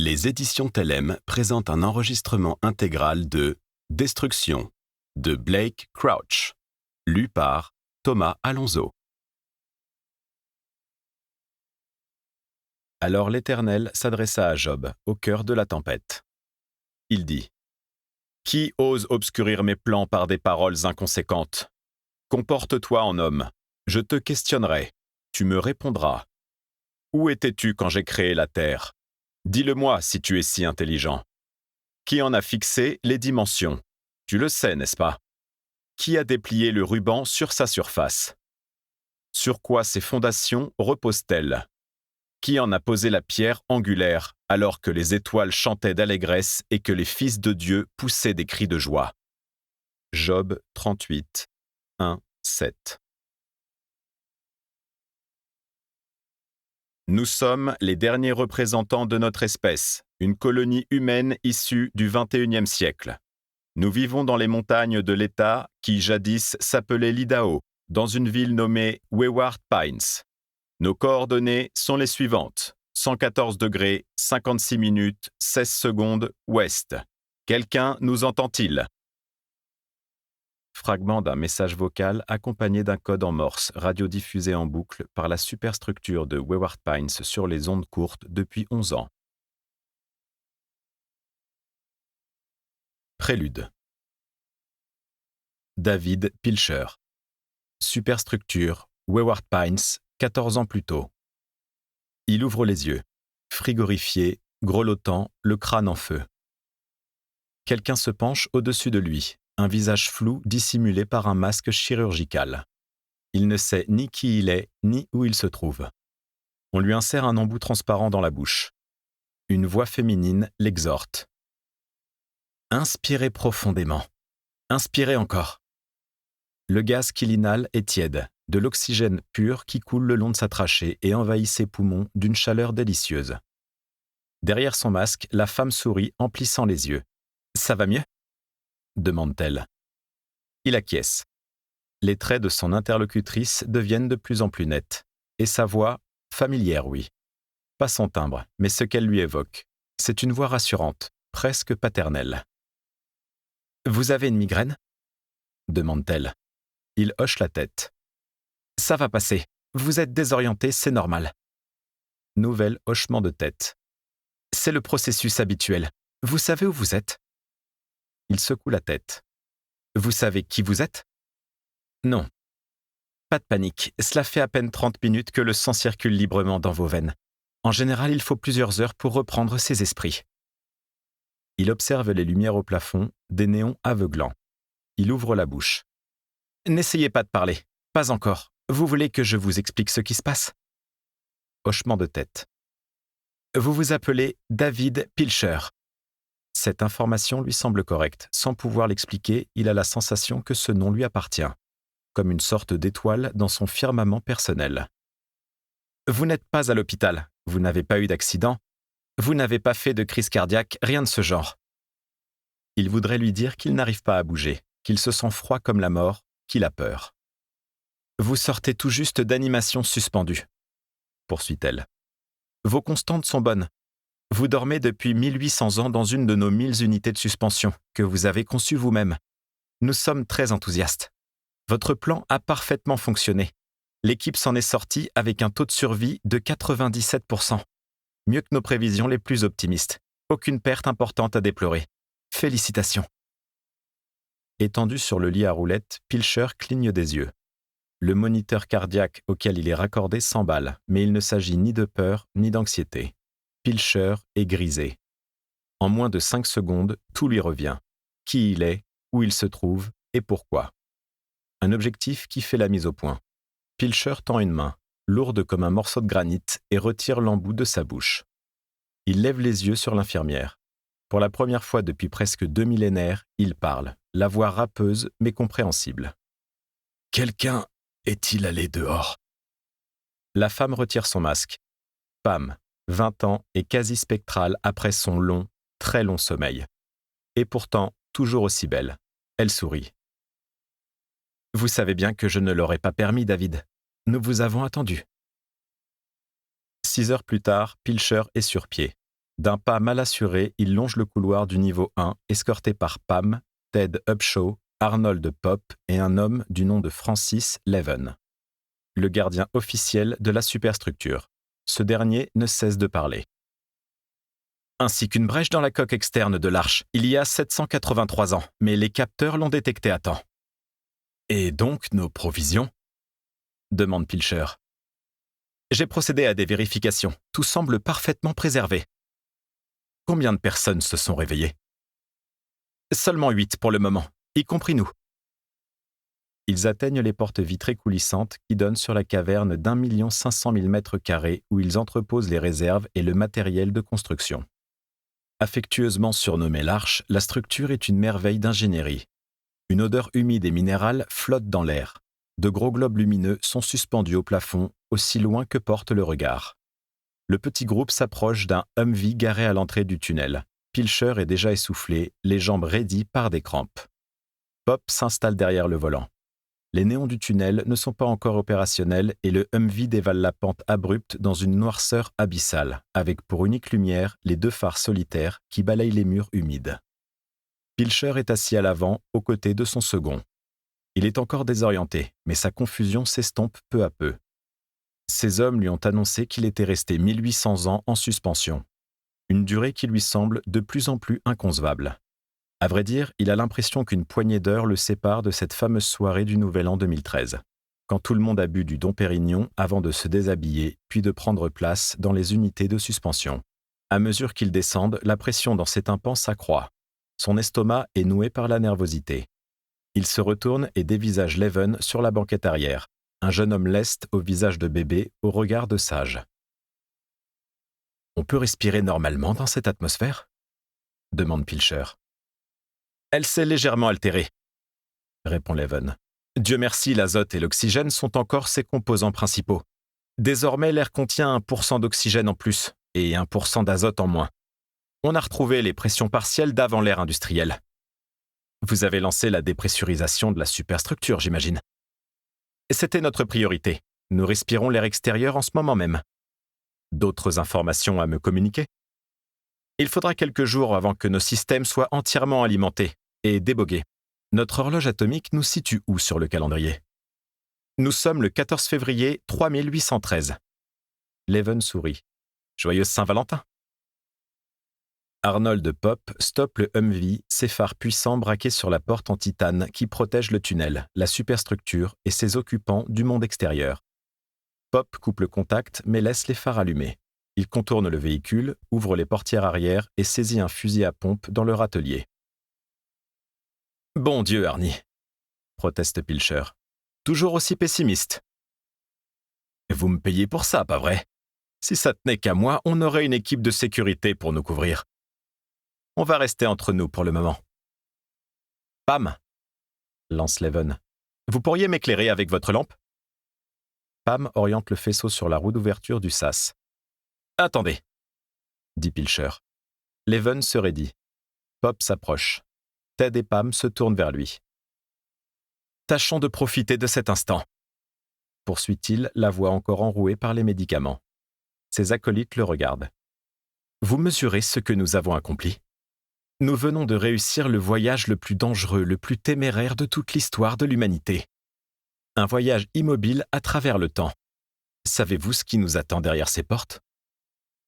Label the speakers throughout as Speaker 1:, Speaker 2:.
Speaker 1: Les éditions Tellem présentent un enregistrement intégral de Destruction de Blake Crouch, lu par Thomas Alonso. Alors l'Éternel s'adressa à Job au cœur de la tempête. Il dit : « Qui ose obscurir mes plans par des paroles inconséquentes ? Comporte-toi en homme, je te questionnerai, tu me répondras. Où étais-tu quand j'ai créé la terre ? Dis-le-moi si tu es si intelligent. Qui en a fixé les dimensions ? Tu le sais, n'est-ce pas ? Qui a déplié le ruban sur sa surface ? Sur quoi ses fondations reposent-elles ? Qui en a posé la pierre angulaire alors que les étoiles chantaient d'allégresse et que les fils de Dieu poussaient des cris de joie ? Job 38, 1, 7. Nous sommes les derniers représentants de notre espèce, une colonie humaine issue du XXIe siècle. Nous vivons dans les montagnes de l'État qui jadis s'appelait l'Idaho, dans une ville nommée Wayward Pines. Nos coordonnées sont les suivantes. 114 degrés, 56 minutes, 16 secondes ouest. Quelqu'un nous entend-il ? Fragment d'un message vocal accompagné d'un code en morse radiodiffusé en boucle par la superstructure de Wayward Pines sur les ondes courtes depuis 11 ans. Prélude. David Pilcher. Superstructure, Wayward Pines, 14 ans plus tôt. Il ouvre les yeux, frigorifié, grelottant, le crâne en feu. Quelqu'un se penche au-dessus de lui, un visage flou dissimulé par un masque chirurgical. Il ne sait ni qui il est, ni où il se trouve. On lui insère un embout transparent dans la bouche. Une voix féminine l'exhorte. Inspirez profondément. Inspirez encore. Le gaz qu'il inhale est tiède, de l'oxygène pur qui coule le long de sa trachée et envahit ses poumons d'une chaleur délicieuse. Derrière son masque, la femme sourit en plissant les yeux. « Ça va mieux ?» demande-t-elle. Il acquiesce. Les traits de son interlocutrice deviennent de plus en plus nets, et sa voix, familière, oui. Pas son timbre, mais ce qu'elle lui évoque. C'est une voix rassurante, presque paternelle. « Vous avez une migraine ? » demande-t-elle. Il hoche la tête. « Ça va passer. Vous êtes désorienté, c'est normal. » Nouvel hochement de tête. « C'est le processus habituel. Vous savez où vous êtes ? » Il secoue la tête. « Vous savez qui vous êtes ? » Non. Pas de panique, cela fait à peine 30 minutes que le sang circule librement dans vos veines. En général, il faut plusieurs heures pour reprendre ses esprits. Il observe les lumières au plafond, des néons aveuglants. Il ouvre la bouche. « N'essayez pas de parler. Pas encore. Vous voulez que je vous explique ce qui se passe ? » Hochement de tête. « Vous vous appelez David Pilcher. » Cette information lui semble correcte. Sans pouvoir l'expliquer, il a la sensation que ce nom lui appartient, comme une sorte d'étoile dans son firmament personnel. Vous n'êtes pas à l'hôpital, vous n'avez pas eu d'accident, vous n'avez pas fait de crise cardiaque, rien de ce genre. Il voudrait lui dire qu'il n'arrive pas à bouger, qu'il se sent froid comme la mort, qu'il a peur. Vous sortez tout juste d'animation suspendue, poursuit-elle. Vos constantes sont bonnes. Vous dormez depuis 1800 ans dans une de nos 1000 unités de suspension que vous avez conçues vous-même. Nous sommes très enthousiastes. Votre plan a parfaitement fonctionné. L'équipe s'en est sortie avec un taux de survie de 97%. Mieux que nos prévisions les plus optimistes. Aucune perte importante à déplorer. Félicitations. Étendu sur le lit à roulettes, Pilcher cligne des yeux. Le moniteur cardiaque auquel il est raccordé s'emballe, mais il ne s'agit ni de peur ni d'anxiété. Pilcher est grisé. En moins de 5 secondes, tout lui revient. Qui il est, où il se trouve et pourquoi. Un objectif qui fait la mise au point. Pilcher tend une main, lourde comme un morceau de granit, et retire l'embout de sa bouche. Il lève les yeux sur l'infirmière. Pour la première fois depuis presque 2 millénaires, il parle, la voix râpeuse mais compréhensible. « Quelqu'un est-il allé dehors ?» La femme retire son masque. Pam, 20 ans et quasi spectrale après son long, très long sommeil. Et pourtant, toujours aussi belle. Elle sourit. « Vous savez bien que je ne l'aurais pas permis, David. Nous vous avons attendu. » 6 heures plus tard, Pilcher est sur pied. D'un pas mal assuré, il longe le couloir du niveau 1, escorté par Pam, Ted Upshaw, Arnold Pop et un homme du nom de Francis Leven, le gardien officiel de la superstructure. Ce dernier ne cesse de parler. Ainsi qu'une brèche dans la coque externe de l'arche, il y a 783 ans, mais les capteurs l'ont détecté à temps. Et donc nos provisions ? Demande Pilcher. J'ai procédé à des vérifications. Tout semble parfaitement préservé. Combien de personnes se sont réveillées ? Seulement 8 pour le moment, y compris nous. Ils atteignent les portes vitrées coulissantes qui donnent sur la caverne d'1 500 000 m² où ils entreposent les réserves et le matériel de construction. Affectueusement surnommée l'Arche, la structure est une merveille d'ingénierie. Une odeur humide et minérale flotte dans l'air. De gros globes lumineux sont suspendus au plafond, aussi loin que porte le regard. Le petit groupe s'approche d'un Humvee garé à l'entrée du tunnel. Pilcher est déjà essoufflé, les jambes raidies par des crampes. Pop s'installe derrière le volant. Les néons du tunnel ne sont pas encore opérationnels et le Humvee dévale la pente abrupte dans une noirceur abyssale, avec pour unique lumière les 2 phares solitaires qui balayent les murs humides. Pilcher est assis à l'avant, aux côtés de son second. Il est encore désorienté, mais sa confusion s'estompe peu à peu. Ces hommes lui ont annoncé qu'il était resté 1800 ans en suspension, une durée qui lui semble de plus en plus inconcevable. À vrai dire, il a l'impression qu'une poignée d'heures le sépare de cette fameuse soirée du Nouvel An 2013, quand tout le monde a bu du Dom Pérignon avant de se déshabiller, puis de prendre place dans les unités de suspension. À mesure qu'ils descendent, la pression dans ses tympans s'accroît. Son estomac est noué par la nervosité. Il se retourne et dévisage Leven sur la banquette arrière, un jeune homme leste au visage de bébé, au regard de sage. « On peut respirer normalement dans cette atmosphère ?» demande Pilcher. « Elle s'est légèrement altérée, » répond Leven. « Dieu merci, l'azote et l'oxygène sont encore ses composants principaux. Désormais, l'air contient 1% d'oxygène en plus et 1% d'azote en moins. On a retrouvé les pressions partielles d'avant l'ère industrielle. Vous avez lancé la dépressurisation de la superstructure, j'imagine. C'était notre priorité. Nous respirons l'air extérieur en ce moment même. D'autres informations à me communiquer ? Il faudra quelques jours avant que nos systèmes soient entièrement alimentés et débogués. Notre horloge atomique nous situe où sur le calendrier ? Nous sommes le 14 février 3813. Leven sourit. Joyeuse Saint-Valentin. Arnold Pop stoppe le Humvee, ses phares puissants braqués sur la porte en titane qui protège le tunnel, la superstructure et ses occupants du monde extérieur. Pop coupe le contact mais laisse les phares allumés. Il contourne le véhicule, ouvre les portières arrière et saisit un fusil à pompe dans leur atelier. « Bon Dieu, Arnie !» proteste Pilcher. « Toujours aussi pessimiste. »« Vous me payez pour ça, pas vrai ? Si ça tenait qu'à moi, on aurait une équipe de sécurité pour nous couvrir. On va rester entre nous pour le moment. »« Pam !» lance Leven. « Vous pourriez m'éclairer avec votre lampe ?» Pam oriente le faisceau sur la roue d'ouverture du sas. « Attendez !» dit Pilcher. Leven se raidit. Pop s'approche. Ted et Pam se tournent vers lui. « Tâchons de profiter de cet instant !» poursuit-il, la voix encore enrouée par les médicaments. Ses acolytes le regardent. « Vous mesurez ce que nous avons accompli ? Nous venons de réussir le voyage le plus dangereux, le plus téméraire de toute l'histoire de l'humanité. Un voyage immobile à travers le temps. Savez-vous ce qui nous attend derrière ces portes ? »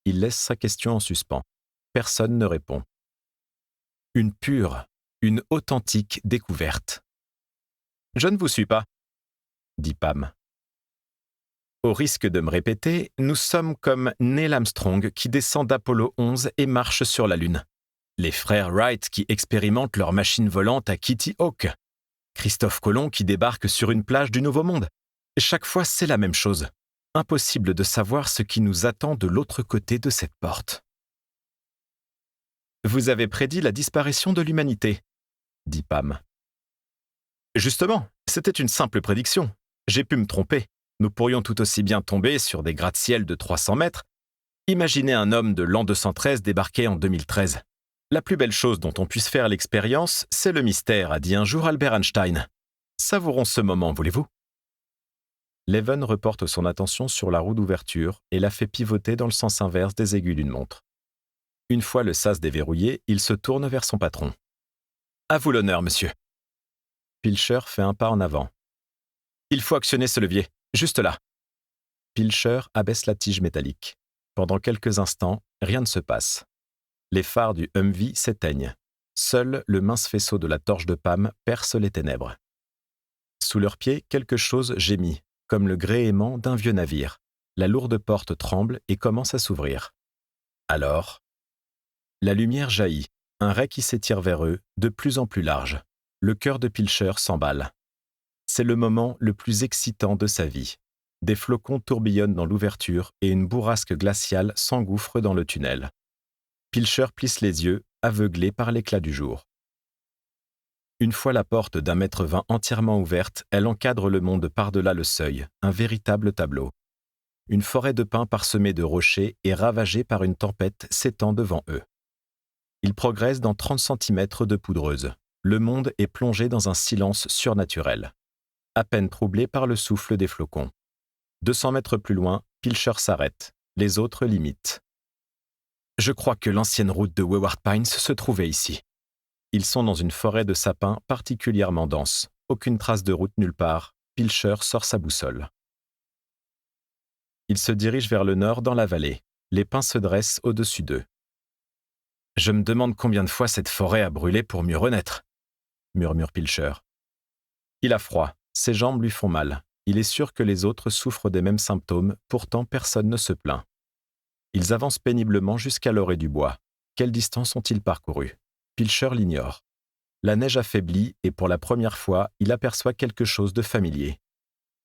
Speaker 1: Il laisse sa question en suspens. Personne ne répond. Une pure, une authentique découverte. « Je ne vous suis pas, » dit Pam. Au risque de me répéter, nous sommes comme Neil Armstrong qui descend d'Apollo 11 et marche sur la Lune. Les frères Wright qui expérimentent leur machine volante à Kitty Hawk. Christophe Colomb qui débarque sur une plage du Nouveau Monde. Chaque fois, c'est la même chose. Impossible de savoir ce qui nous attend de l'autre côté de cette porte. « Vous avez prédit la disparition de l'humanité, » dit Pam. « Justement, c'était une simple prédiction. J'ai pu me tromper. Nous pourrions tout aussi bien tomber sur des gratte-ciel de 300 mètres. Imaginez un homme de l'an 213 débarquer en 2013. La plus belle chose dont on puisse faire l'expérience, c'est le mystère, a dit un jour Albert Einstein. Savourons ce moment, voulez-vous ? Leven reporte son attention sur la roue d'ouverture et la fait pivoter dans le sens inverse des aiguilles d'une montre. Une fois le sas déverrouillé, il se tourne vers son patron. « À vous l'honneur, monsieur. » Pilcher fait un pas en avant. « Il faut actionner ce levier, juste là. » Pilcher abaisse la tige métallique. Pendant quelques instants, rien ne se passe. Les phares du Humvee s'éteignent. Seul le mince faisceau de la torche de Pam perce les ténèbres. Sous leurs pieds, quelque chose gémit, comme le gréement d'un vieux navire. La lourde porte tremble et commence à s'ouvrir. Alors, la lumière jaillit, un ray qui s'étire vers eux, de plus en plus large. Le cœur de Pilcher s'emballe. C'est le moment le plus excitant de sa vie. Des flocons tourbillonnent dans l'ouverture et une bourrasque glaciale s'engouffre dans le tunnel. Pilcher plisse les yeux, aveuglé par l'éclat du jour. Une fois la porte d'1,20 m entièrement ouverte, elle encadre le monde par-delà le seuil, un véritable tableau. Une forêt de pins parsemée de rochers et ravagée par une tempête s'étend devant eux. Ils progressent dans 30 cm de poudreuse. Le monde est plongé dans un silence surnaturel, à peine troublé par le souffle des flocons. 200 mètres plus loin, Pilcher s'arrête. Les autres l'imitent. « Je crois que l'ancienne route de Wayward Pines se trouvait ici. » Ils sont dans une forêt de sapins particulièrement dense. Aucune trace de route nulle part. Pilcher sort sa boussole. Ils se dirigent vers le nord dans la vallée. Les pins se dressent au-dessus d'eux. « Je me demande combien de fois cette forêt a brûlé pour mieux renaître, » murmure Pilcher. Il a froid. Ses jambes lui font mal. Il est sûr que les autres souffrent des mêmes symptômes, pourtant personne ne se plaint. Ils avancent péniblement jusqu'à l'orée du bois. Quelle distance ont-ils parcouru? Pilcher l'ignore. La neige affaiblit et pour la première fois, il aperçoit quelque chose de familier.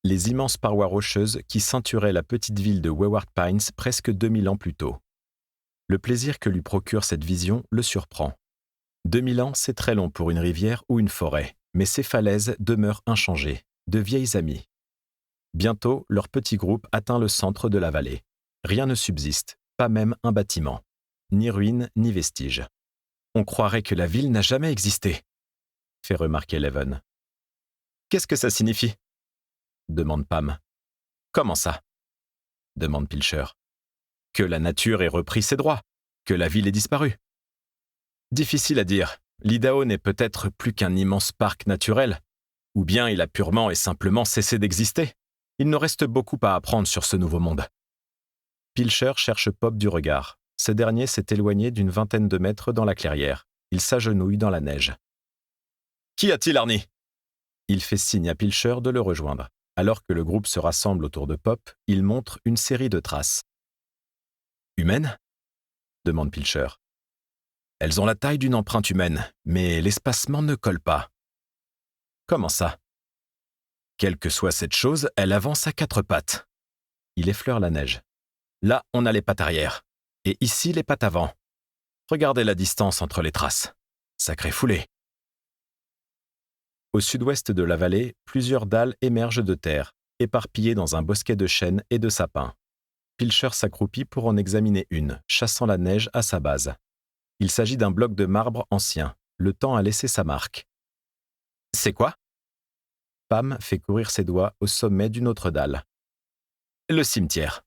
Speaker 1: Les immenses parois rocheuses qui ceinturaient la petite ville de Wayward Pines presque 2000 ans plus tôt. Le plaisir que lui procure cette vision le surprend. 2000 ans, c'est très long pour une rivière ou une forêt, mais ces falaises demeurent inchangées, de vieilles amies. Bientôt, leur petit groupe atteint le centre de la vallée. Rien ne subsiste, pas même un bâtiment. Ni ruines, ni vestiges. On croirait que la ville n'a jamais existé, fait remarquer Leven. Qu'est-ce que ça signifie? Demande Pam. Comment ça? Demande Pilcher. Que la nature ait repris ses droits, que la ville ait disparu. Difficile à dire. L'Idaho n'est peut-être plus qu'un immense parc naturel, ou bien il a purement et simplement cessé d'exister. Il nous reste beaucoup à apprendre sur ce nouveau monde. Pilcher cherche Pop du regard. Ce dernier s'est éloigné d'une vingtaine de mètres dans la clairière. Il s'agenouille dans la neige. « Qu'y a-t-il, Arnie ?» Il fait signe à Pilcher de le rejoindre. Alors que le groupe se rassemble autour de Pop, il montre une série de traces. « Humaines ?» demande Pilcher. « Elles ont la taille d'une empreinte humaine, mais l'espacement ne colle pas. » « Comment ça ? » « Quelle que soit cette chose, elle avance à 4 pattes. » Il effleure la neige. « Là, on a les pattes arrière. Et ici, les pattes avant. Regardez la distance entre les traces. Sacrée foulée. » Au sud-ouest de la vallée, plusieurs dalles émergent de terre, éparpillées dans un bosquet de chênes et de sapins. Pilcher s'accroupit pour en examiner une, chassant la neige à sa base. Il s'agit d'un bloc de marbre ancien. Le temps a laissé sa marque. « C'est quoi ?» Pam fait courir ses doigts au sommet d'une autre dalle. « Le cimetière, »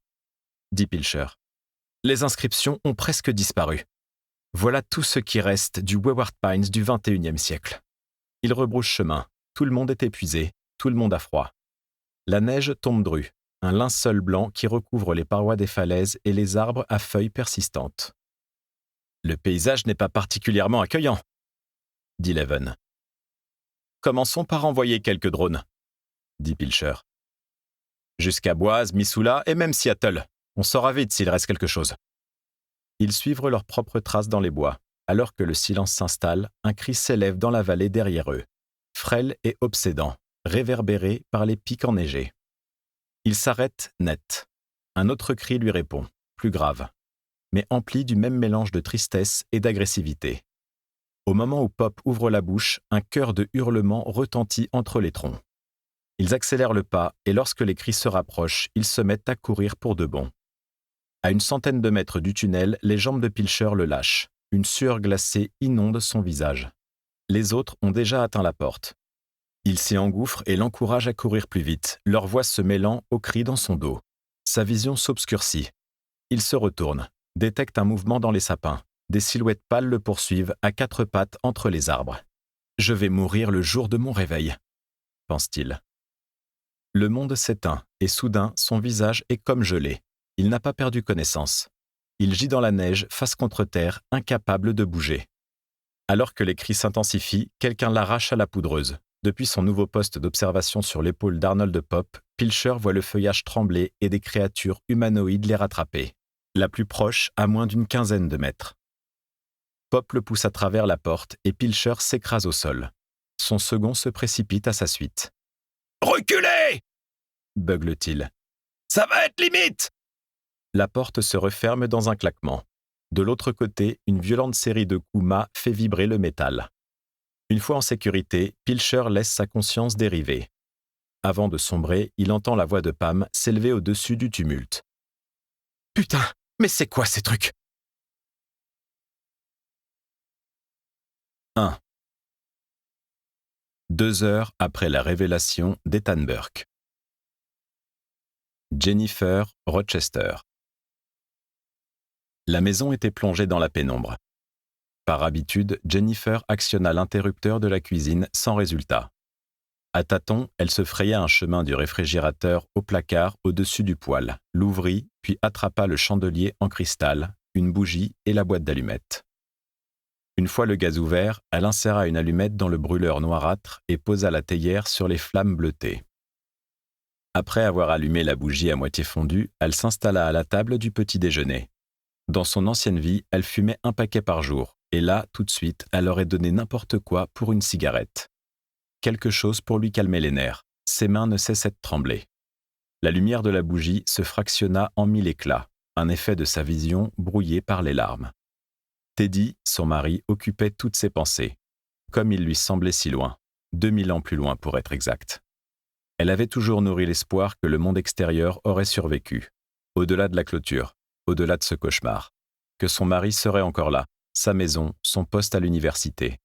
Speaker 1: dit Pilcher. « Les inscriptions ont presque disparu. Voilà tout ce qui reste du Wayward Pines du XXIe siècle. » Il rebrousse chemin. Tout le monde est épuisé. Tout le monde a froid. La neige tombe drue, un linceul blanc qui recouvre les parois des falaises et les arbres à feuilles persistantes. « Le paysage n'est pas particulièrement accueillant, » dit Leven. « Commençons par envoyer quelques drones, » dit Pilcher. « Jusqu'à Boise, Missoula et même Seattle. On saura vite s'il reste quelque chose. » Ils suivent leurs propres traces dans les bois. Alors que le silence s'installe, un cri s'élève dans la vallée derrière eux, frêle et obsédant, réverbéré par les pics enneigés. Il s'arrête net. Un autre cri lui répond, plus grave, mais empli du même mélange de tristesse et d'agressivité. Au moment où Pop ouvre la bouche, un chœur de hurlements retentit entre les troncs. Ils accélèrent le pas et lorsque les cris se rapprochent, ils se mettent à courir pour de bon. À une centaine de mètres du tunnel, les jambes de Pilcher le lâchent. Une sueur glacée inonde son visage. Les autres ont déjà atteint la porte. Il s'y engouffre et l'encourage à courir plus vite, leur voix se mêlant aux cris dans son dos. Sa vision s'obscurcit. Il se retourne, détecte un mouvement dans les sapins. Des silhouettes pâles le poursuivent à quatre pattes entre les arbres. « Je vais mourir le jour de mon réveil », pense-t-il. Le monde s'éteint et soudain, son visage est comme gelé. Il n'a pas perdu connaissance. Il gît dans la neige, face contre terre, incapable de bouger. Alors que les cris s'intensifient, quelqu'un l'arrache à la poudreuse. Depuis son nouveau poste d'observation sur l'épaule d'Arnold Pop, Pilcher voit le feuillage trembler et des créatures humanoïdes les rattraper. La plus proche à moins d'une quinzaine de mètres. Pop le pousse à travers la porte et Pilcher s'écrase au sol. Son second se précipite à sa suite. « Reculez !» beugle-t-il. « Ça va être limite !» La porte se referme dans un claquement. De l'autre côté, une violente série de coups mat fait vibrer le métal. Une fois en sécurité, Pilcher laisse sa conscience dériver. Avant de sombrer, il entend la voix de Pam s'élever au-dessus du tumulte. « Putain, mais c'est quoi ces trucs ?» 1. 2 heures après la révélation d'Ethan Burke. Jennifer Rochester. La maison était plongée dans la pénombre. Par habitude, Jennifer actionna l'interrupteur de la cuisine sans résultat. À tâtons, elle se fraya un chemin du réfrigérateur au placard au-dessus du poêle, l'ouvrit, puis attrapa le chandelier en cristal, une bougie et la boîte d'allumettes. Une fois le gaz ouvert, elle inséra une allumette dans le brûleur noirâtre et posa la théière sur les flammes bleutées. Après avoir allumé la bougie à moitié fondue, elle s'installa à la table du petit déjeuner. Dans son ancienne vie, elle fumait un paquet par jour, et là, tout de suite, elle aurait donné n'importe quoi pour une cigarette. Quelque chose pour lui calmer les nerfs. Ses mains ne cessaient de trembler. La lumière de la bougie se fractionna en 1000 éclats, un effet de sa vision brouillé par les larmes. Teddy, son mari, occupait toutes ses pensées, comme il lui semblait si loin, 2000 ans plus loin pour être exact. Elle avait toujours nourri l'espoir que le monde extérieur aurait survécu, au-delà de la clôture, au-delà de ce cauchemar, que son mari serait encore là, sa maison, son poste à l'université.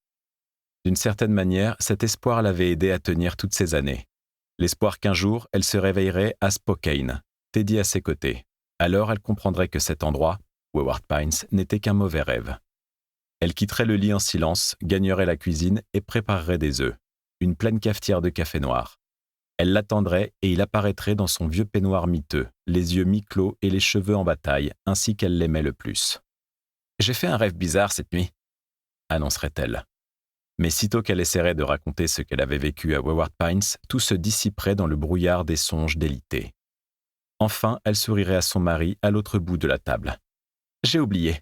Speaker 1: D'une certaine manière, cet espoir l'avait aidée à tenir toutes ces années. L'espoir qu'un jour, elle se réveillerait à Spokane, Teddy à ses côtés. Alors elle comprendrait que cet endroit, Wayward Pines, n'était qu'un mauvais rêve. Elle quitterait le lit en silence, gagnerait la cuisine et préparerait des œufs, une pleine cafetière de café noir. Elle l'attendrait et il apparaîtrait dans son vieux peignoir miteux, les yeux mi-clos et les cheveux en bataille, ainsi qu'elle l'aimait le plus. « J'ai fait un rêve bizarre cette nuit », annoncerait-elle. Mais sitôt qu'elle essaierait de raconter ce qu'elle avait vécu à Wayward Pines, tout se dissiperait dans le brouillard des songes délité. Enfin, elle sourirait à son mari à l'autre bout de la table. « J'ai oublié. »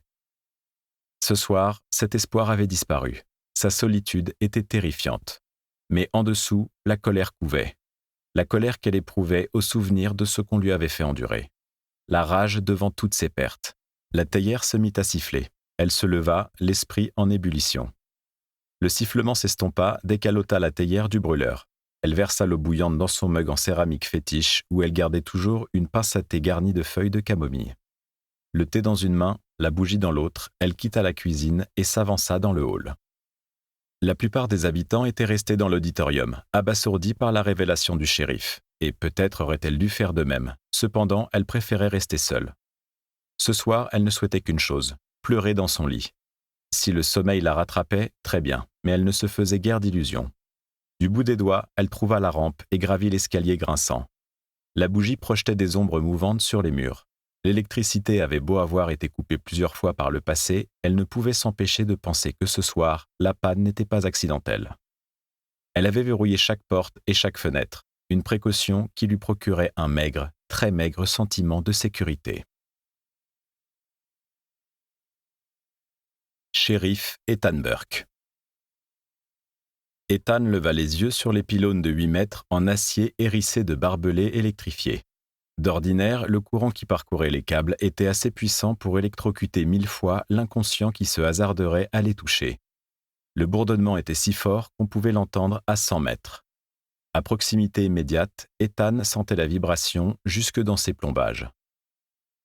Speaker 1: Ce soir, cet espoir avait disparu. Sa solitude était terrifiante. Mais en dessous, la colère couvait. La colère qu'elle éprouvait au souvenir de ce qu'on lui avait fait endurer. La rage devant toutes ses pertes. La théière se mit à siffler. Elle se leva, l'esprit en ébullition. Le sifflement s'estompa dès qu'elle ôta la théière du brûleur. Elle versa l'eau bouillante dans son mug en céramique fétiche où elle gardait toujours une pince à thé garnie de feuilles de camomille. Le thé dans une main, la bougie dans l'autre, elle quitta la cuisine et s'avança dans le hall. La plupart des habitants étaient restés dans l'auditorium, abasourdis par la révélation du shérif, et peut-être aurait-elle dû faire de même. Cependant, elle préférait rester seule. Ce soir, elle ne souhaitait qu'une chose, pleurer dans son lit. Si le sommeil la rattrapait, très bien, mais elle ne se faisait guère d'illusions. Du bout des doigts, elle trouva la rampe et gravit l'escalier grinçant. La bougie projetait des ombres mouvantes sur les murs. L'électricité avait beau avoir été coupée plusieurs fois par le passé, elle ne pouvait s'empêcher de penser que ce soir, la panne n'était pas accidentelle. Elle avait verrouillé chaque porte et chaque fenêtre, une précaution qui lui procurait un maigre, très maigre sentiment de sécurité. Shérif Ethan Burke. Ethan leva les yeux sur les pylônes de 8 mètres en acier hérissés de barbelés électrifiés. D'ordinaire, le courant qui parcourait les câbles était assez puissant pour électrocuter 1000 fois l'inconscient qui se hasarderait à les toucher. Le bourdonnement était si fort qu'on pouvait l'entendre à 100 mètres. À proximité immédiate, Ethan sentait la vibration jusque dans ses plombages.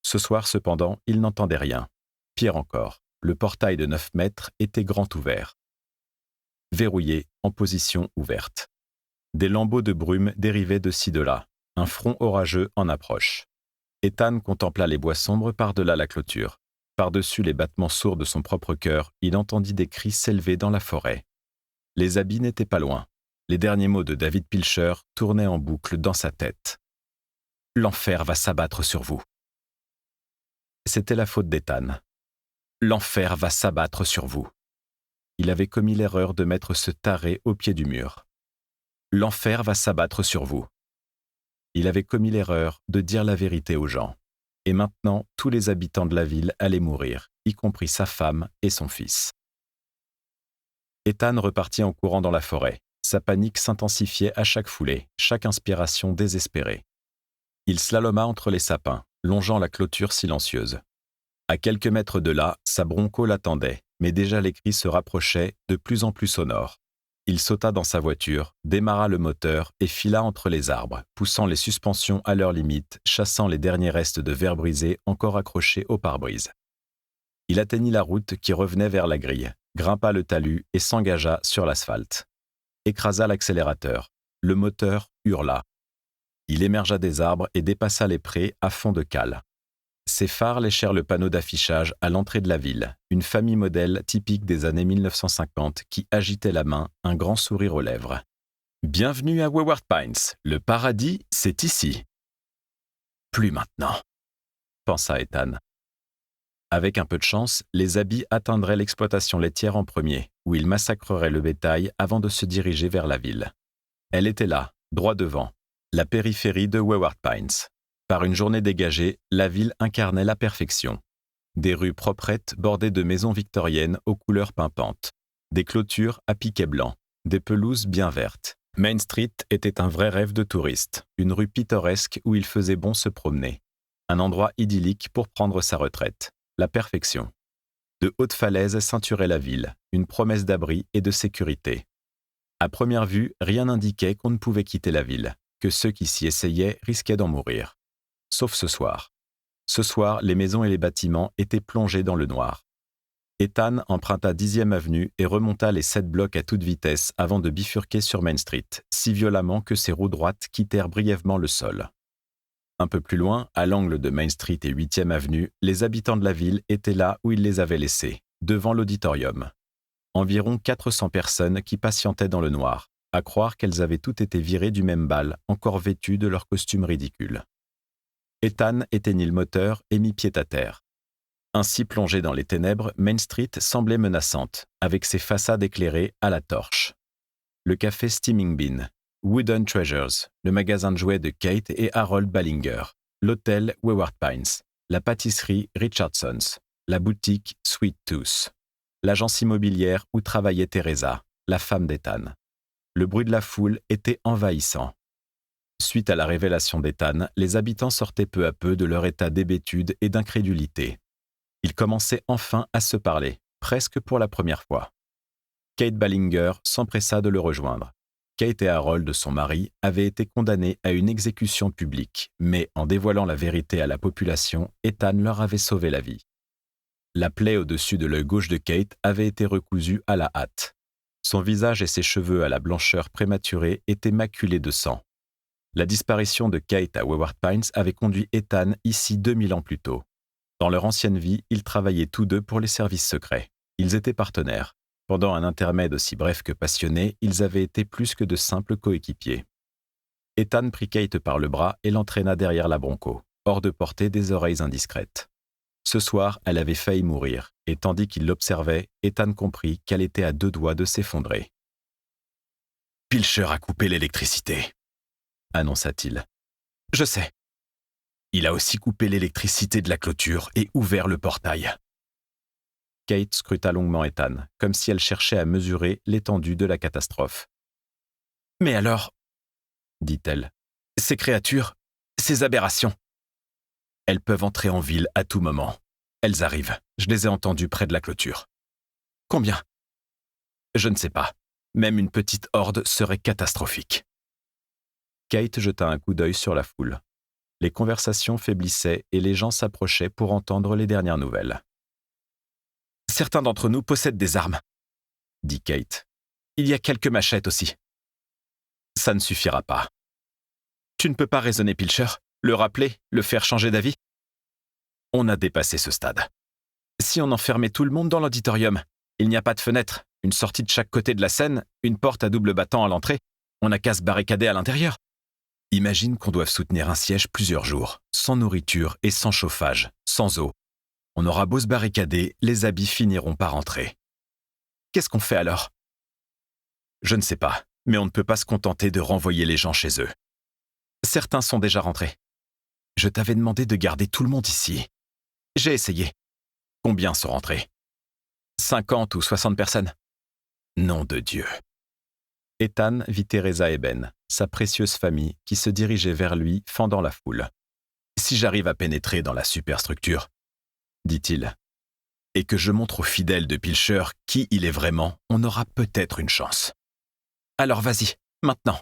Speaker 1: Ce soir, cependant, il n'entendait rien. Pire encore, le portail de 9 mètres était grand ouvert. Verrouillé, en position ouverte. Des lambeaux de brume dérivaient de ci de là. Un front orageux en approche. Ethan contempla les bois sombres par-delà la clôture. Par-dessus les battements sourds de son propre cœur, il entendit des cris s'élever dans la forêt. Les habits n'étaient pas loin. Les derniers mots de David Pilcher tournaient en boucle dans sa tête. « L'enfer va s'abattre sur vous. » C'était la faute d'Ethan. « L'enfer va s'abattre sur vous. » Il avait commis l'erreur de mettre ce taré au pied du mur. « L'enfer va s'abattre sur vous. » Il avait commis l'erreur de dire la vérité aux gens. Et maintenant, tous les habitants de la ville allaient mourir, y compris sa femme et son fils. Ethan repartit en courant dans la forêt. Sa panique s'intensifiait à chaque foulée, chaque inspiration désespérée. Il slaloma entre les sapins, longeant la clôture silencieuse. À quelques mètres de là, sa bronco l'attendait, mais déjà les cris se rapprochaient, de plus en plus sonores. Il sauta dans sa voiture, démarra le moteur et fila entre les arbres, poussant les suspensions à leur limite, chassant les derniers restes de verre brisé encore accrochés au pare-brise. Il atteignit la route qui revenait vers la grille, grimpa le talus et s'engagea sur l'asphalte. Écrasa l'accélérateur. Le moteur hurla. Il émergea des arbres et dépassa les prés à fond de cale. Ses phares léchèrent le panneau d'affichage à l'entrée de la ville, une famille modèle typique des années 1950 qui agitait la main, un grand sourire aux lèvres. « Bienvenue à Wayward Pines, le paradis, c'est ici. »« Plus maintenant, » pensa Ethan. Avec un peu de chance, les habits atteindraient l'exploitation laitière en premier, où ils massacreraient le bétail avant de se diriger vers la ville. Elle était là, droit devant, la périphérie de Wayward Pines. Par une journée dégagée, la ville incarnait la perfection. Des rues proprettes bordées de maisons victoriennes aux couleurs pimpantes, des clôtures à piquets blancs, des pelouses bien vertes. Main Street était un vrai rêve de touriste, une rue pittoresque où il faisait bon se promener. Un endroit idyllique pour prendre sa retraite. La perfection. De hautes falaises ceinturaient la ville, une promesse d'abri et de sécurité. À première vue, rien n'indiquait qu'on ne pouvait quitter la ville, que ceux qui s'y essayaient risquaient d'en mourir. Sauf ce soir. Ce soir, les maisons et les bâtiments étaient plongés dans le noir. Ethan emprunta 10e avenue et remonta les 7 blocs à toute vitesse avant de bifurquer sur Main Street, si violemment que ses roues droites quittèrent brièvement le sol. Un peu plus loin, à l'angle de Main Street et 8e avenue, les habitants de la ville étaient là où il les avait laissés, devant l'auditorium. Environ 400 personnes qui patientaient dans le noir, à croire qu'elles avaient toutes été virées du même bal, encore vêtues de leurs costumes ridicules. Ethan éteignit le moteur et mit pied à terre. Ainsi plongée dans les ténèbres, Main Street semblait menaçante, avec ses façades éclairées à la torche. Le café Steaming Bean, Wooden Treasures, le magasin de jouets de Kate et Harold Ballinger, l'hôtel Wayward Pines, la pâtisserie Richardson's, la boutique Sweet Tooth, l'agence immobilière où travaillait Teresa, la femme d'Ethan. Le bruit de la foule était envahissant. Suite à la révélation d'Ethan, les habitants sortaient peu à peu de leur état d'hébétude et d'incrédulité. Ils commençaient enfin à se parler, presque pour la première fois. Kate Ballinger s'empressa de le rejoindre. Kate et Harold, son mari, avaient été condamnés à une exécution publique, mais en dévoilant la vérité à la population, Ethan leur avait sauvé la vie. La plaie au-dessus de l'œil gauche de Kate avait été recousue à la hâte. Son visage et ses cheveux à la blancheur prématurée étaient maculés de sang. La disparition de Kate à Wayward Pines avait conduit Ethan ici 2000 ans plus tôt. Dans leur ancienne vie, ils travaillaient tous deux pour les services secrets. Ils étaient partenaires. Pendant un intermède aussi bref que passionné, ils avaient été plus que de simples coéquipiers. Ethan prit Kate par le bras et l'entraîna derrière la bronco, hors de portée des oreilles indiscrètes. Ce soir, elle avait failli mourir, et tandis qu'il l'observait, Ethan comprit qu'elle était à 2 doigts de s'effondrer. « Pilcher a coupé l'électricité », annonça-t-il. « Je sais. Il a aussi coupé l'électricité de la clôture et ouvert le portail. » Kate scruta longuement Ethan, comme si elle cherchait à mesurer l'étendue de la catastrophe. « Mais alors, dit-elle, ces créatures, ces aberrations, elles peuvent entrer en ville à tout moment. Elles arrivent, je les ai entendues près de la clôture. Combien ? Je ne sais pas. Même une petite horde serait catastrophique. » Kate jeta un coup d'œil sur la foule. Les conversations faiblissaient et les gens s'approchaient pour entendre les dernières nouvelles. « Certains d'entre nous possèdent des armes, » dit Kate. « Il y a quelques machettes aussi. »« Ça ne suffira pas. »« Tu ne peux pas raisonner Pilcher, le rappeler, le faire changer d'avis ? On a dépassé ce stade. Si on enfermait tout le monde dans l'auditorium, il n'y a pas de fenêtre, une sortie de chaque côté de la scène, une porte à double battant à l'entrée, on n'a qu'à se barricader à l'intérieur. Imagine qu'on doive soutenir un siège plusieurs jours, sans nourriture et sans chauffage, sans eau. On aura beau se barricader, les habits finiront par entrer. Qu'est-ce qu'on fait alors? Je ne sais pas, mais on ne peut pas se contenter de renvoyer les gens chez eux. Certains sont déjà rentrés. Je t'avais demandé de garder tout le monde ici. J'ai essayé. Combien sont rentrés? 50 ou 60 personnes. Nom de Dieu. Ethan vit Teresa et Ben, sa précieuse famille, qui se dirigeait vers lui, fendant la foule. Si j'arrive à pénétrer dans la superstructure, dit-il, et que je montre aux fidèles de Pilcher qui il est vraiment, on aura peut-être une chance. Alors vas-y, maintenant.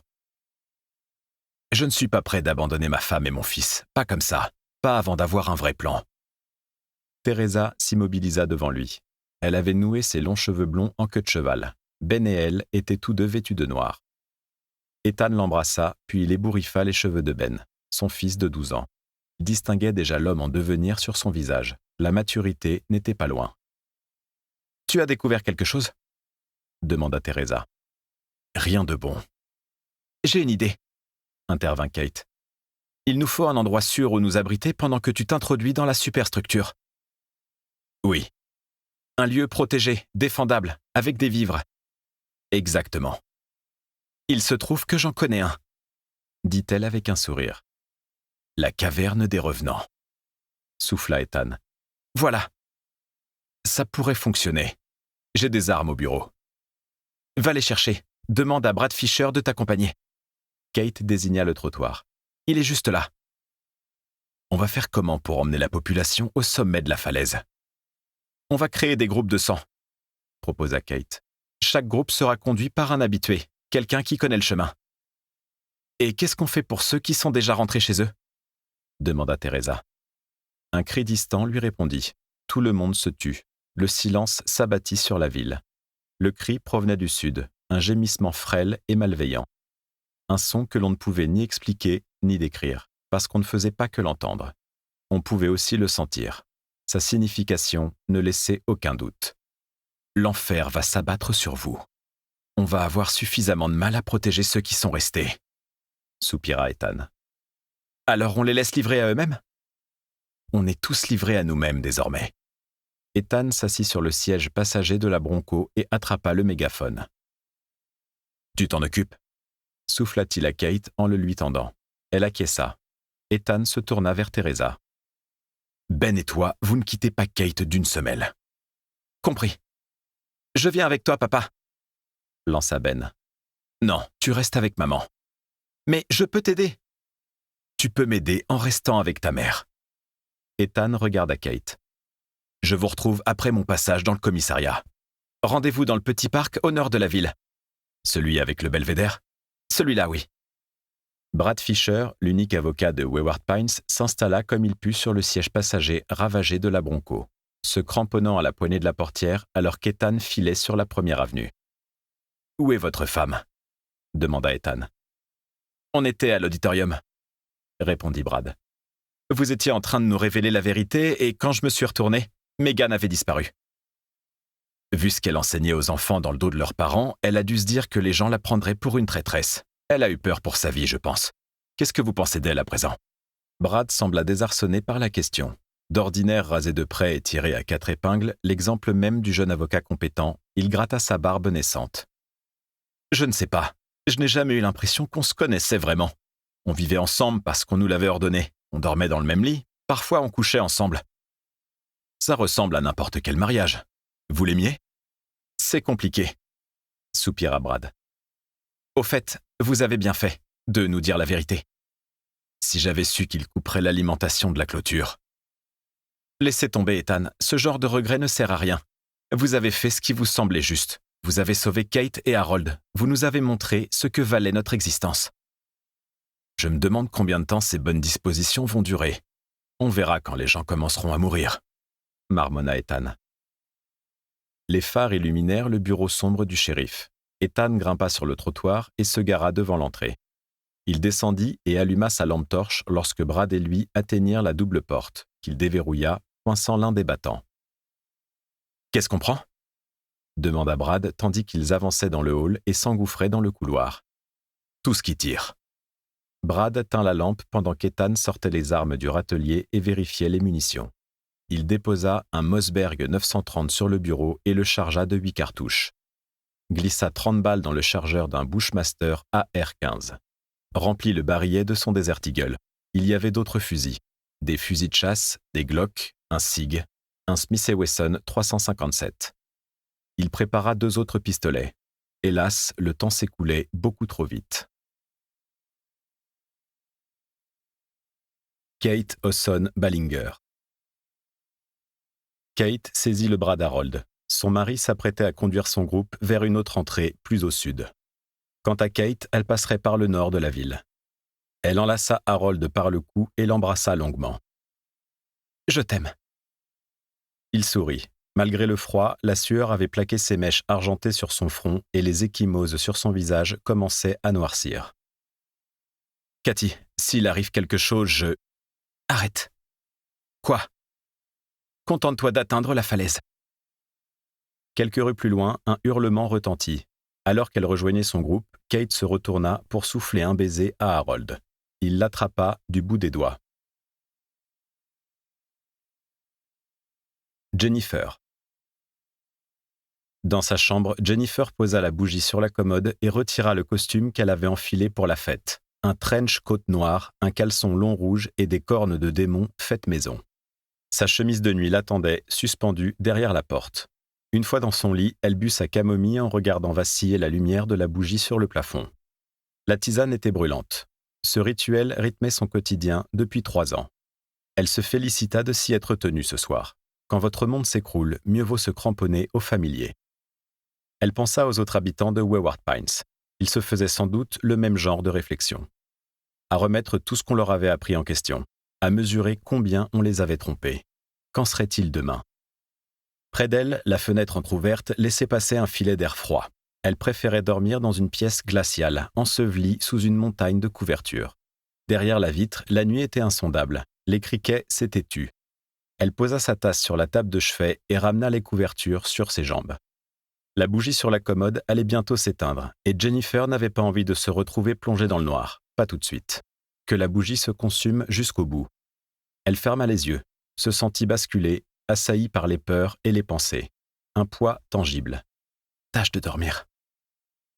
Speaker 1: Je ne suis pas prêt d'abandonner ma femme et mon fils, pas comme ça, pas avant d'avoir un vrai plan. Teresa s'immobilisa devant lui. Elle avait noué ses longs cheveux blonds en queue de cheval. Ben et elle étaient tous deux vêtus de noir. Ethan l'embrassa, puis il ébouriffa les cheveux de Ben, son fils de 12 ans. Il distinguait déjà l'homme en devenir sur son visage. La maturité n'était pas loin. « Tu as découvert quelque chose ?» demanda Teresa. « Rien de bon. »« J'ai une idée, » intervint Kate. « Il nous faut un endroit sûr où nous abriter pendant que tu t'introduis dans la superstructure. »« Oui. Un lieu protégé, défendable, avec des vivres. » « Exactement. »« Il se trouve que j'en connais un, » dit-elle avec un sourire. « La caverne des revenants. » souffla Ethan. « Voilà. Ça pourrait fonctionner. J'ai des armes au bureau. Va les chercher. Demande à Brad Fisher de t'accompagner. » Kate désigna le trottoir. « Il est juste là. » On va faire comment pour emmener la population au sommet de la falaise? On va créer des groupes de 100, proposa Kate. Chaque groupe sera conduit par un habitué, quelqu'un qui connaît le chemin. Et qu'est-ce qu'on fait pour ceux qui sont déjà rentrés chez eux? Demanda Teresa. Un cri distant lui répondit. Tout le monde se tut. Le silence s'abattit sur la ville. Le cri provenait du sud, un gémissement frêle et malveillant. Un son que l'on ne pouvait ni expliquer ni décrire, parce qu'on ne faisait pas que l'entendre. On pouvait aussi le sentir. Sa signification ne laissait aucun doute. L'enfer va s'abattre sur vous. On va avoir suffisamment de mal à protéger ceux qui sont restés, soupira Ethan. Alors on les laisse livrer à eux-mêmes? On est tous livrés à nous-mêmes désormais. Ethan s'assit sur le siège passager de la Bronco et attrapa le mégaphone. Tu t'en occupes? Souffla-t-il à Kate en le lui tendant. Elle acquiesça. Ethan se tourna vers Teresa. Ben et toi, vous ne quittez pas Kate d'une semelle. Compris. Je viens avec toi, papa, lança Ben. Non, tu restes avec maman. Mais je peux t'aider. Tu peux m'aider en restant avec ta mère. Ethan regarda Kate. Je vous retrouve après mon passage dans le commissariat. Rendez-vous dans le petit parc au nord de la ville. Celui avec le belvédère? Celui-là, oui. Brad Fisher, l'unique avocat de Wayward Pines, s'installa comme il put sur le siège passager ravagé de la Bronco, se cramponnant à la poignée de la portière alors qu'Ethan filait sur la première avenue. « Où est votre femme ?» demanda Ethan. « On était à l'auditorium, » répondit Brad. « Vous étiez en train de nous révéler la vérité et quand je me suis retourné, Megan avait disparu. » Vu ce qu'elle enseignait aux enfants dans le dos de leurs parents, elle a dû se dire que les gens la prendraient pour une traîtresse. Elle a eu peur pour sa vie, je pense. Qu'est-ce que vous pensez d'elle à présent? Brad sembla désarçonné par la question. D'ordinaire rasé de près et tiré à 4 épingles, l'exemple même du jeune avocat compétent, il gratta sa barbe naissante. Je ne sais pas. Je n'ai jamais eu l'impression qu'on se connaissait vraiment. On vivait ensemble parce qu'on nous l'avait ordonné. On dormait dans le même lit. Parfois, on couchait ensemble. Ça ressemble à n'importe quel mariage. Vous l'aimiez? C'est compliqué, soupira Brad. Au fait, vous avez bien fait de nous dire la vérité. Si j'avais su qu'il couperait l'alimentation de la clôture. Laissez tomber, Ethan, ce genre de regret ne sert à rien. Vous avez fait ce qui vous semblait juste. Vous avez sauvé Kate et Harold. Vous nous avez montré ce que valait notre existence. Je me demande combien de temps ces bonnes dispositions vont durer. On verra quand les gens commenceront à mourir, marmonna Ethan. Les phares illuminèrent le bureau sombre du shérif. Ethan grimpa sur le trottoir et se gara devant l'entrée. Il descendit et alluma sa lampe torche lorsque Brad et lui atteignirent la double porte, qu'il déverrouilla, coinçant l'un des battants. Qu'est-ce qu'on prend ? Demanda Brad tandis qu'ils avançaient dans le hall et s'engouffraient dans le couloir. Tout ce qui tire. Brad tint la lampe pendant qu'Ethan sortait les armes du râtelier et vérifiait les munitions. Il déposa un Mossberg 930 sur le bureau et le chargea de 8 cartouches. Glissa 30 balles dans le chargeur d'un Bushmaster AR-15. Remplit le barillet de son Desert Eagle. Il y avait d'autres fusils. Des fusils de chasse, des Glock, un SIG, un Smith & Wesson 357. Il prépara 2 autres pistolets. Hélas, le temps s'écoulait beaucoup trop vite. Kate Hosson Ballinger. Kate saisit le bras d'Harold. Son mari s'apprêtait à conduire son groupe vers une autre entrée, plus au sud. Quant à Kate, elle passerait par le nord de la ville. Elle enlaça Harold par le cou et l'embrassa longuement. « Je t'aime. » Il sourit. Malgré le froid, la sueur avait plaqué ses mèches argentées sur son front et les ecchymoses sur son visage commençaient à noircir. « Cathy, s'il arrive quelque chose, je... » « Arrête. »« Quoi ?»« Contente-toi d'atteindre la falaise. » Quelques rues plus loin, un hurlement retentit. Alors qu'elle rejoignait son groupe, Kate se retourna pour souffler un baiser à Harold. Il l'attrapa du bout des doigts. Jennifer. Dans sa chambre, Jennifer posa la bougie sur la commode et retira le costume qu'elle avait enfilé pour la fête. Un trench coat noir, un caleçon long rouge et des cornes de démon faites maison. Sa chemise de nuit l'attendait, suspendue derrière la porte. Une fois dans son lit, elle but sa camomille en regardant vaciller la lumière de la bougie sur le plafond. La tisane était brûlante. Ce rituel rythmait son quotidien depuis 3 ans. Elle se félicita de s'y être tenue ce soir. Quand votre monde s'écroule, mieux vaut se cramponner au familier. Elle pensa aux autres habitants de Wayward Pines. Ils se faisaient sans doute le même genre de réflexion. À remettre tout ce qu'on leur avait appris en question, à mesurer combien on les avait trompés. Qu'en serait-il demain ? Près d'elle, la fenêtre entr'ouverte laissait passer un filet d'air froid. Elle préférait dormir dans une pièce glaciale, ensevelie sous une montagne de couvertures. Derrière la vitre, la nuit était insondable. Les criquets s'étaient tus. Elle posa sa tasse sur la table de chevet et ramena les couvertures sur ses jambes. La bougie sur la commode allait bientôt s'éteindre, et Jennifer n'avait pas envie de se retrouver plongée dans le noir, pas tout de suite. Que la bougie se consume jusqu'au bout. Elle ferma les yeux, se sentit basculer, assaillie par les peurs et les pensées. Un poids tangible. Tâche de dormir.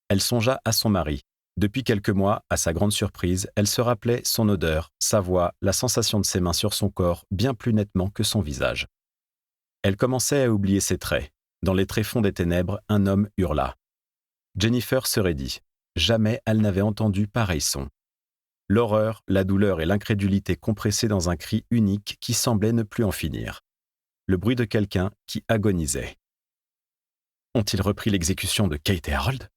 Speaker 1: Elle songea à son mari. Depuis quelques mois, à sa grande surprise, elle se rappelait son odeur, sa voix, la sensation de ses mains sur son corps bien plus nettement que son visage. Elle commençait à oublier ses traits. Dans les tréfonds des ténèbres, un homme hurla. Jennifer se raidit. Jamais elle n'avait entendu pareil son. L'horreur, la douleur et l'incrédulité compressées dans un cri unique qui semblait ne plus en finir. Le bruit de quelqu'un qui agonisait. Ont-ils repris l'exécution de Kate et Harold ?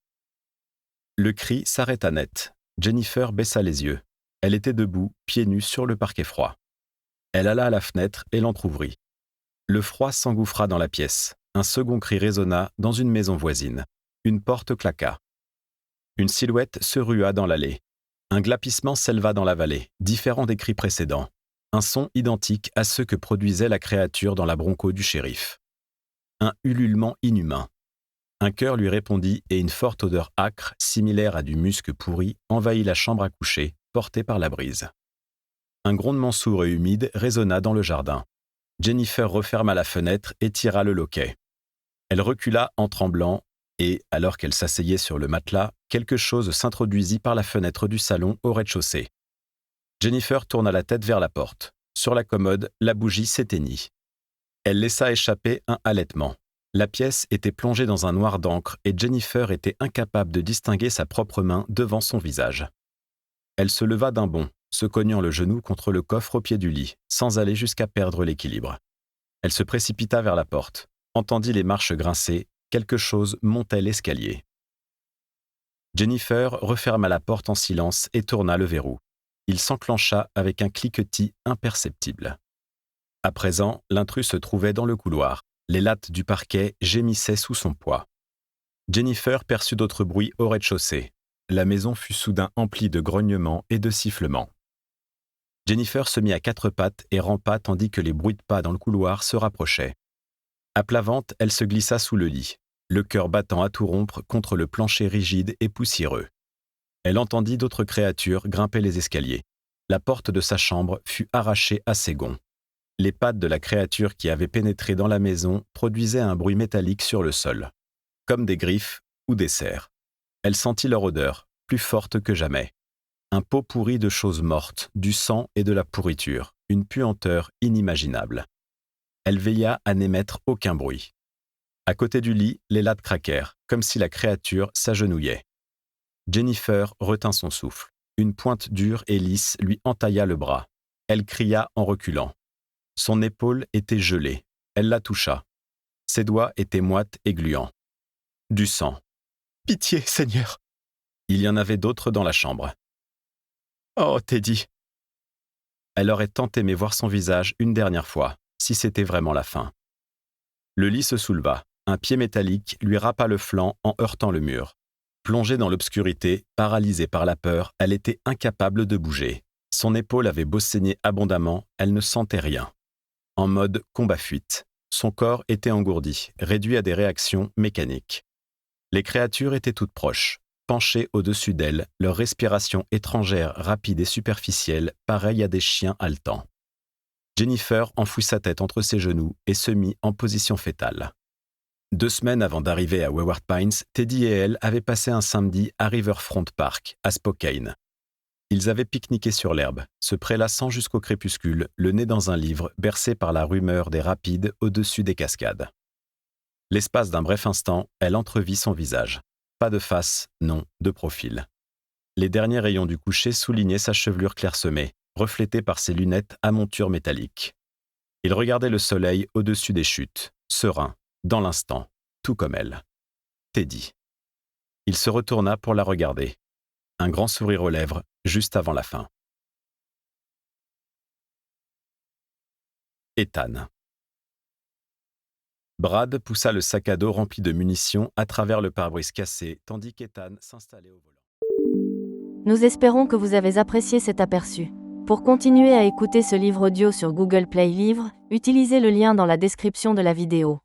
Speaker 1: Le cri s'arrêta net. Jennifer baissa les yeux. Elle était debout, pieds nus sur le parquet froid. Elle alla à la fenêtre et l'entr'ouvrit. Le froid s'engouffra dans la pièce. Un second cri résonna dans une maison voisine. Une porte claqua. Une silhouette se rua dans l'allée. Un glapissement s'éleva dans la vallée, différent des cris précédents. Un son identique à ceux que produisait la créature dans la bronco du shérif. Un ululement inhumain. Un cœur lui répondit et une forte odeur âcre, similaire à du musc pourri, envahit la chambre à coucher, portée par la brise. Un grondement sourd et humide résonna dans le jardin. Jennifer referma la fenêtre et tira le loquet. Elle recula en tremblant et, alors qu'elle s'asseyait sur le matelas, quelque chose s'introduisit par la fenêtre du salon au rez-de-chaussée. Jennifer tourna la tête vers la porte. Sur la commode, la bougie s'éteignit. Elle laissa échapper un halètement. La pièce était plongée dans un noir d'encre et Jennifer était incapable de distinguer sa propre main devant son visage. Elle se leva d'un bond, se cognant le genou contre le coffre au pied du lit, sans aller jusqu'à perdre l'équilibre. Elle se précipita vers la porte, entendit les marches grincer, quelque chose montait l'escalier. Jennifer referma la porte en silence et tourna le verrou. Il s'enclencha avec un cliquetis imperceptible. À présent, l'intrus se trouvait dans le couloir. Les lattes du parquet gémissaient sous son poids. Jennifer perçut d'autres bruits au rez-de-chaussée. La maison fut soudain emplie de grognements et de sifflements. Jennifer se mit à 4 pattes et rampa tandis que les bruits de pas dans le couloir se rapprochaient. À plat ventre, elle se glissa sous le lit, le cœur battant à tout rompre contre le plancher rigide et poussiéreux. Elle entendit d'autres créatures grimper les escaliers. La porte de sa chambre fut arrachée à ses gonds. Les pattes de la créature qui avait pénétré dans la maison produisaient un bruit métallique sur le sol, comme des griffes ou des serres. Elle sentit leur odeur, plus forte que jamais. Un pot pourri de choses mortes, du sang et de la pourriture, une puanteur inimaginable. Elle veilla à n'émettre aucun bruit. À côté du lit, les lattes craquèrent, comme si la créature s'agenouillait. Jennifer retint son souffle. Une pointe dure et lisse lui entailla le bras. Elle cria en reculant. Son épaule était gelée. Elle la toucha. Ses doigts étaient moites et gluants. Du sang. « Pitié, Seigneur !» Il y en avait d'autres dans la chambre. « Oh, Teddy !» Elle aurait tant aimé voir son visage une dernière fois, si c'était vraiment la fin. Le lit se souleva. Un pied métallique lui rapa le flanc en heurtant le mur. Plongée dans l'obscurité, paralysée par la peur, elle était incapable de bouger. Son épaule avait beau saigner abondamment, elle ne sentait rien. En mode combat-fuite. Son corps était engourdi, réduit à des réactions mécaniques. Les créatures étaient toutes proches, penchées au-dessus d'elle, leur respiration étrangère, rapide et superficielle, pareille à des chiens haletants. Jennifer enfouit sa tête entre ses genoux et se mit en position fétale. 2 semaines avant d'arriver à Wayward Pines, Teddy et elle avaient passé un samedi à Riverfront Park, à Spokane. Ils avaient pique-niqué sur l'herbe, se prélassant jusqu'au crépuscule, le nez dans un livre, bercé par la rumeur des rapides au-dessus des cascades. L'espace d'un bref instant, elle entrevit son visage. Pas de face, non, de profil. Les derniers rayons du coucher soulignaient sa chevelure clairsemée, reflétée par ses lunettes à monture métallique. Il regardait le soleil au-dessus des chutes, serein, dans l'instant, tout comme elle. Teddy. Il se retourna pour la regarder. Un grand sourire aux lèvres, juste avant la fin. Ethan. Brad poussa le sac à dos rempli de munitions à travers le pare-brise cassé, tandis qu'Ethan s'installait au volant.
Speaker 2: Nous espérons que vous avez apprécié cet aperçu. Pour continuer à écouter ce livre audio sur Google Play Livres, utilisez le lien dans la description de la vidéo.